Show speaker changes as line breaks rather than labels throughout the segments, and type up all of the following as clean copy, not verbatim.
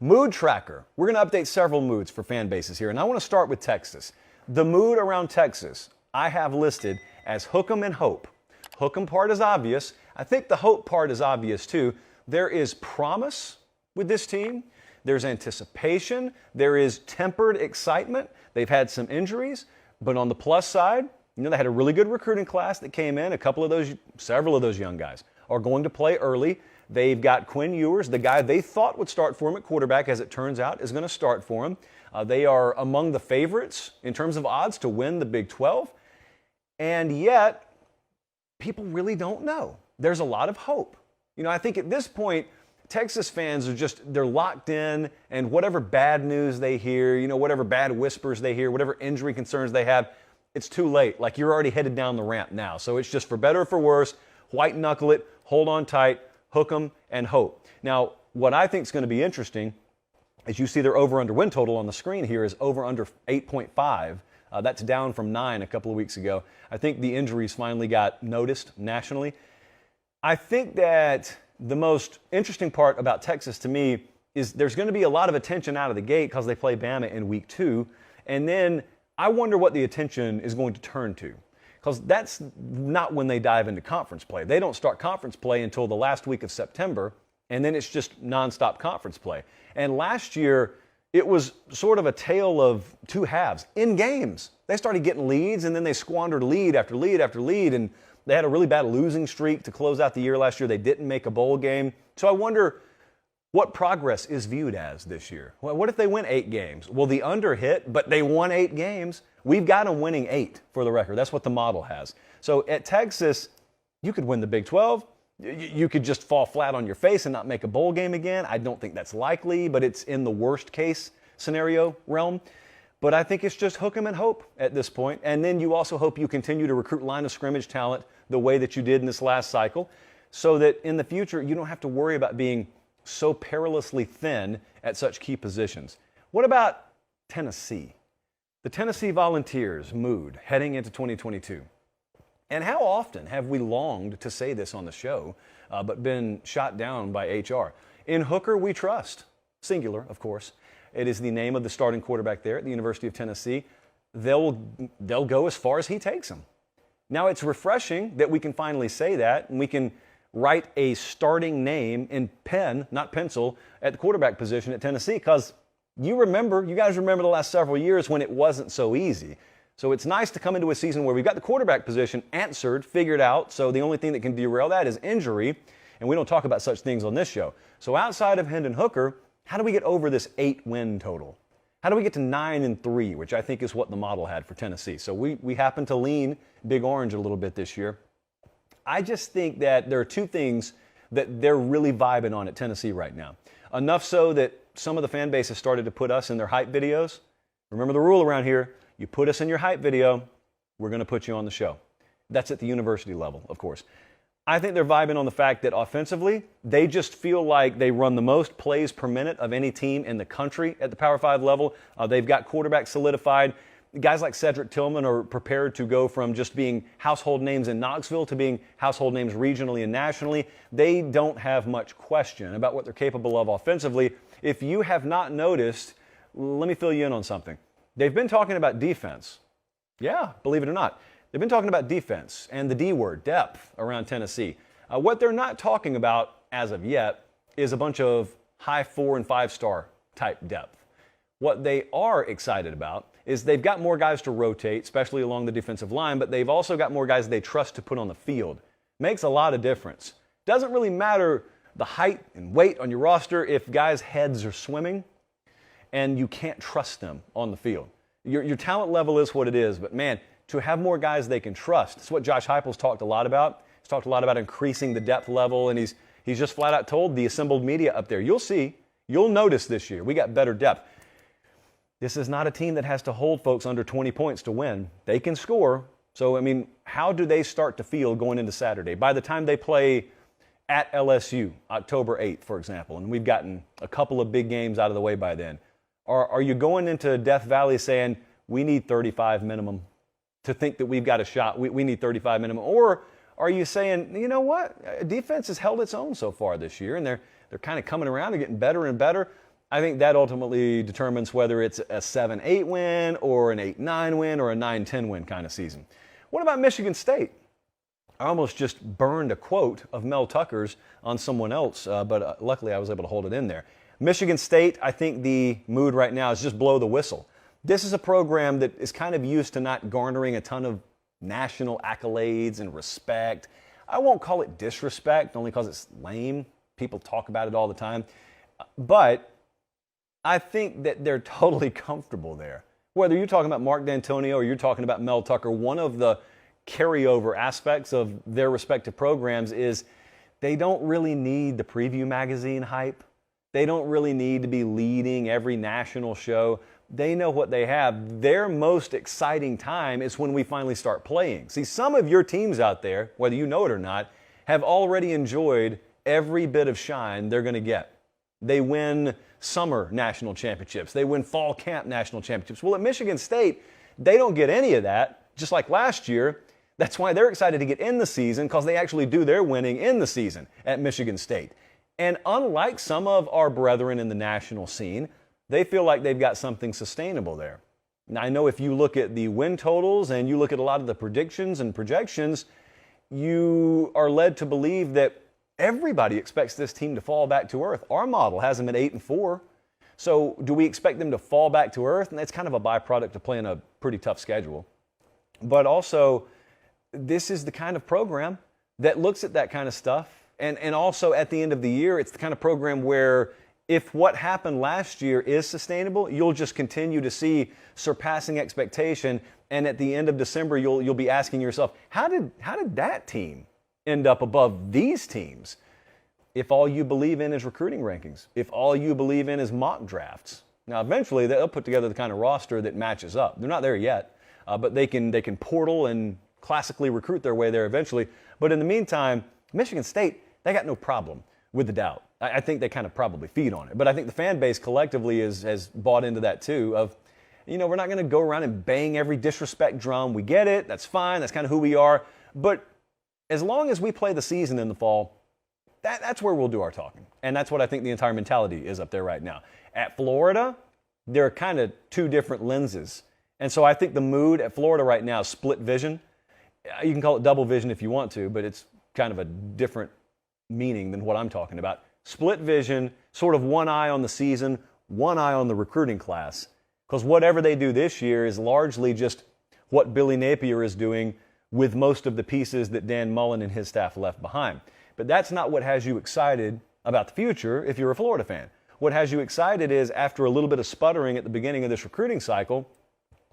Mood tracker. We're going to update several moods for fan bases here, and I want to start with Texas. The mood around Texas I have listed as hook 'em and hope. Hook 'em part is obvious. I think the hope part is obvious too. There is promise with this team. There's anticipation. There is tempered excitement. They've had some injuries, but on the plus side, they had a really good recruiting class that came in. Several of those young guys are going to play early. They've got Quinn Ewers, the guy they thought would start for him at quarterback, as it turns out, is going to start for him. They are among the favorites in terms of odds to win the Big 12. And yet, people really don't know. There's a lot of hope. I think at this point, Texas fans they're locked in, and whatever bad news they hear, whatever bad whispers they hear, whatever injury concerns they have, it's too late. Like, you're already headed down the ramp now. So it's just for better or for worse, white knuckle it, hold on tight, hook 'em, and hope. Now, what I think is going to be interesting, as you see their over-under win total on the screen here, is over-under 8.5. That's down from 9 a couple of weeks ago. I think the injuries finally got noticed nationally. I think that the most interesting part about Texas to me is there's going to be a lot of attention out of the gate because they play Bama in week 2. And then I wonder what the attention is going to turn to, because that's not when they dive into conference play. They don't start conference play until the last week of September, and then it's just nonstop conference play. And last year, it was sort of a tale of two halves. In games, they started getting leads, and then they squandered lead after lead after lead, and they had a really bad losing streak to close out the year last year. They didn't make a bowl game. So I wonder what progress is viewed as this year. Well, what if they win 8 games? Well, the under hit, but they won 8 games. We've got them winning 8 for the record. That's what the model has. So at Texas, you could win the Big 12. You could just fall flat on your face and not make a bowl game again. I don't think that's likely, but it's in the worst case scenario realm. But I think it's just hook 'em and hope at this point. And then you also hope you continue to recruit line of scrimmage talent the way that you did in this last cycle, so that in the future you don't have to worry about being so perilously thin at such key positions. What about Tennessee? The Tennessee Volunteers mood heading into 2022. And how often have we longed to say this on the show, but been shot down by HR? In Hooker, we trust. Singular, of course. It is the name of the starting quarterback there at the University of Tennessee. They'll go as far as he takes them. Now, it's refreshing that we can finally say that, and we can write a starting name in pen, not pencil, at the quarterback position at Tennessee, because you guys remember the last several years when it wasn't so easy. So it's nice to come into a season where we've got the quarterback position answered, figured out. So the only thing that can derail that is injury, and we don't talk about such things on this show. So outside of Hendon Hooker, how do we get over this 8-win total? How do we get to 9-3, which I think is what the model had for Tennessee? So we happen to lean Big Orange a little bit this year. I just think that there are 2 things that they're really vibing on at Tennessee right now. Enough so that some of the fan base has started to put us in their hype videos. Remember the rule around here. You put us in your hype video, we're going to put you on the show. That's at the university level, of course. I think they're vibing on the fact that offensively, they just feel like they run the most plays per minute of any team in the country at the Power 5 level. They've got quarterbacks solidified. Guys like Cedric Tillman are prepared to go from just being household names in Knoxville to being household names regionally and nationally. They don't have much question about what they're capable of offensively. If you have not noticed, let me fill you in on something. They've been talking about defense. Yeah, believe it or not. They've been talking about defense and the D word, depth, around Tennessee. What they're not talking about as of yet is a bunch of high 4- and 5-star type depth. What they are excited about is they've got more guys to rotate, especially along the defensive line, but they've also got more guys they trust to put on the field. Makes a lot of difference. Doesn't really matter the height and weight on your roster if guys' heads are swimming and you can't trust them on the field. Your talent level is what it is, but man, to have more guys they can trust. That's what Josh Heupel's talked a lot about. He's talked a lot about increasing the depth level, and he's just flat out told the assembled media up there, you'll notice this year, we got better depth. This is not a team that has to hold folks under 20 points to win. They can score. So, how do they start to feel going into Saturday? By the time they play at LSU, October 8th, for example, and we've gotten a couple of big games out of the way by then, are you going into Death Valley saying, we need 35 minimum to think that we've got a shot? We need 35 minimum. Or are you saying, you know what? Defense has held its own so far this year, and they're kind of coming around. They're getting better and better. I think that ultimately determines whether it's a 7-8 win or an 8-9 win or a 9-10 win kind of season. What about Michigan State? I almost just burned a quote of Mel Tucker's on someone else, but luckily I was able to hold it in there. Michigan State, I think the mood right now is just blow the whistle. This is a program that is kind of used to not garnering a ton of national accolades and respect. I won't call it disrespect, only because it's lame. People talk about it all the time. But I think that they're totally comfortable there. Whether you're talking about Mark D'Antonio or you're talking about Mel Tucker, one of the carryover aspects of their respective programs is they don't really need the preview magazine hype. They don't really need to be leading every national show. They know what they have. Their most exciting time is when we finally start playing. See, some of your teams out there, whether you know it or not, have already enjoyed every bit of shine they're going to get. They win summer national championships. They win fall camp national championships. Well, at Michigan State, they don't get any of that, just like last year. That's why they're excited to get in the season, because they actually do their winning in the season at Michigan State. And unlike some of our brethren in the national scene, they feel like they've got something sustainable there. Now, I know if you look at the win totals and you look at a lot of the predictions and projections, you are led to believe that everybody expects this team to fall back to earth. Our model has them at 8-4. So do we expect them to fall back to earth? And that's kind of a byproduct of playing a pretty tough schedule. But also, this is the kind of program that looks at that kind of stuff. And also at the end of the year, it's the kind of program where if what happened last year is sustainable, you'll just continue to see surpassing expectation. And at the end of December, you'll be asking yourself, how did that team end up above these teams? If all you believe in is recruiting rankings, if all you believe in is mock drafts. Now, eventually, they'll put together the kind of roster that matches up. They're not there yet, but they can portal and classically recruit their way there eventually. But in the meantime, Michigan State, they got no problem with the doubt. I think they kind of probably feed on it. But I think the fan base collectively has bought into that too of, we're not going to go around and bang every disrespect drum. We get it. That's fine. That's kind of who we are. But as long as we play the season in the fall, that's where we'll do our talking. And that's what I think the entire mentality is up there right now. At Florida, there are kind of two different lenses. And so I think the mood at Florida right now is split vision. You can call it double vision if you want to, but it's kind of a different meaning than what I'm talking about. Split vision, sort of one eye on the season, one eye on the recruiting class. Because whatever they do this year is largely just what Billy Napier is doing with most of the pieces that Dan Mullen and his staff left behind. But that's not what has you excited about the future if you're a Florida fan. What has you excited is after a little bit of sputtering at the beginning of this recruiting cycle,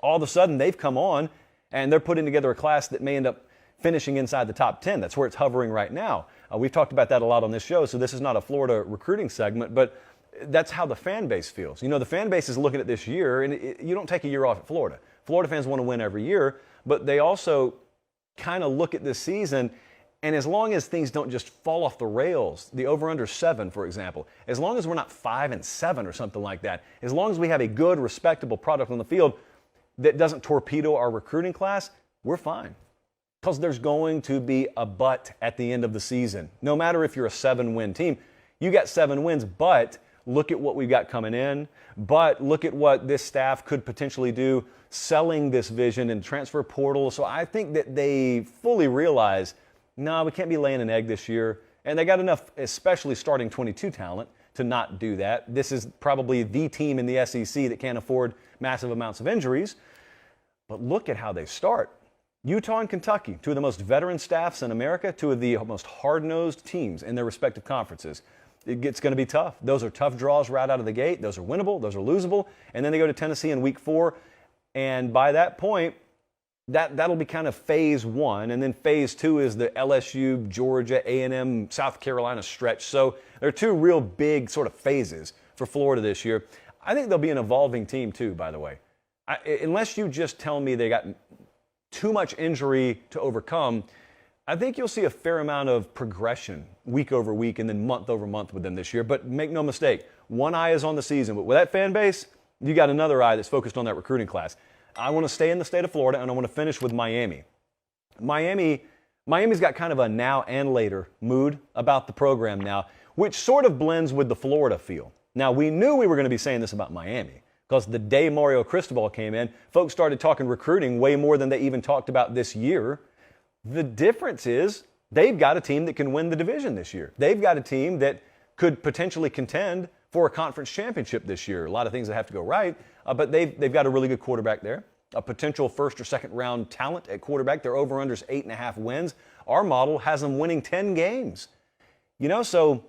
all of a sudden they've come on and they're putting together a class that may end up finishing inside the top 10. That's where it's hovering right now. We've talked about that a lot on this show, so this is not a Florida recruiting segment, but that's how the fan base feels. The fan base is looking at this year, and you don't take a year off at Florida. Florida fans want to win every year, but they also kind of look at this season, and as long as things don't just fall off the rails, the over-under 7, for example, as long as we're not 5-7 or something like that, as long as we have a good, respectable product on the field that doesn't torpedo our recruiting class, we're fine. Because there's going to be a but at the end of the season. No matter if you're a 7-win team, you got 7 wins, but look at what we've got coming in. But look at what this staff could potentially do selling this vision and transfer portal. So I think that they fully realize, no, we can't be laying an egg this year. And they got enough, especially starting 22 talent, to not do that. This is probably the team in the SEC that can't afford massive amounts of injuries. But look at how they start. Utah and Kentucky, two of the most veteran staffs in America, two of the most hard-nosed teams in their respective conferences. It's going to be tough. Those are tough draws right out of the gate. Those are winnable. Those are losable. And then they go to Tennessee in week 4. And by that point, that'll be kind of phase 1. And then phase 2 is the LSU, Georgia, A&M, South Carolina stretch. So there are two real big sort of phases for Florida this year. I think they'll be an evolving team too, by the way. Unless you just tell me they got too much injury to overcome, I think you'll see a fair amount of progression week over week and then month over month with them this year. But make no mistake, one eye is on the season. But with that fan base, you got another eye that's focused on that recruiting class. I want to stay in the state of Florida, and I want to finish with Miami. Miami's got kind of a now and later mood about the program now, which sort of blends with the Florida feel. Now, we knew we were going to be saying this about Miami because the day Mario Cristobal came in, folks started talking recruiting way more than they even talked about this year. The difference is they've got a team that can win the division this year. They've got a team that could potentially contend for a conference championship this year. A lot of things that have to go right, but they've got a really good quarterback there, a potential first or second round talent at quarterback. Their over-under's 8.5 wins. Our model has them winning 10 games. So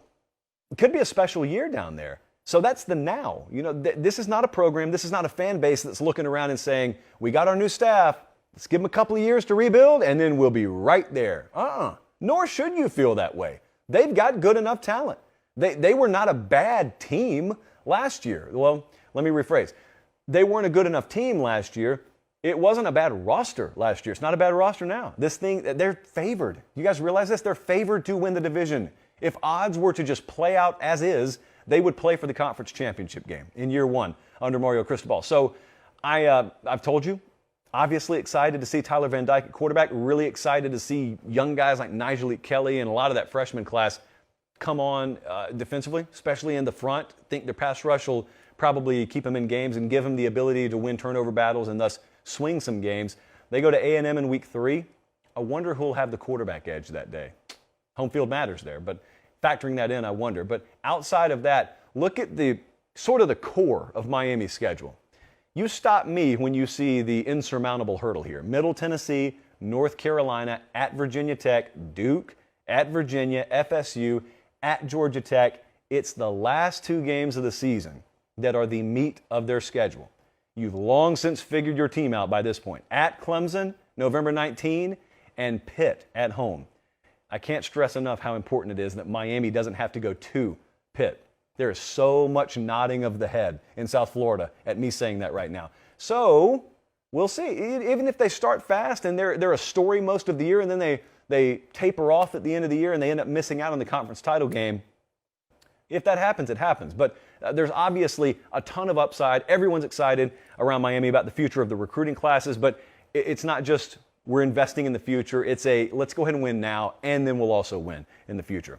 it could be a special year down there. So that's the now. This is not a program, this is not a fan base that's looking around and saying, we got our new staff, let's give them a couple of years to rebuild, and then we'll be right there. Nor should you feel that way. They've got good enough talent. They were not a bad team last year. Well, let me rephrase. They weren't a good enough team last year. It wasn't a bad roster last year. It's not a bad roster now. They're favored. You guys realize this? They're favored to win the division. If odds were to just play out as is, they would play for the conference championship game in year one under Mario Cristobal. So I've told you, obviously excited to see Tyler Van Dyke at quarterback, really excited to see young guys like Nigel Kelly and a lot of that freshman class come on defensively, especially in the front. Think their pass rush will probably keep them in games and give them the ability to win turnover battles and thus swing some games. They go to A&M in week 3. I wonder who will have the quarterback edge that day. Home field matters there, but factoring that in, I wonder. But outside of that, look at the sort of the core of Miami's schedule. You stop me when you see the insurmountable hurdle here. Middle Tennessee, North Carolina, at Virginia Tech, Duke, at Virginia, FSU, at Georgia Tech. It's the last 2 games of the season that are the meat of their schedule. You've long since figured your team out by this point. At Clemson, November 19, and Pitt at home. I can't stress enough how important it is that Miami doesn't have to go to Pitt. There is so much nodding of the head in South Florida at me saying that right now. So we'll see. Even if they start fast and they're a story most of the year and then they taper off at the end of the year and they end up missing out on the conference title game, if that happens, it happens. But there's obviously a ton of upside. Everyone's excited around Miami about the future of the recruiting classes, but it's not just we're investing in the future. It's let's go ahead and win now, and then we'll also win in the future.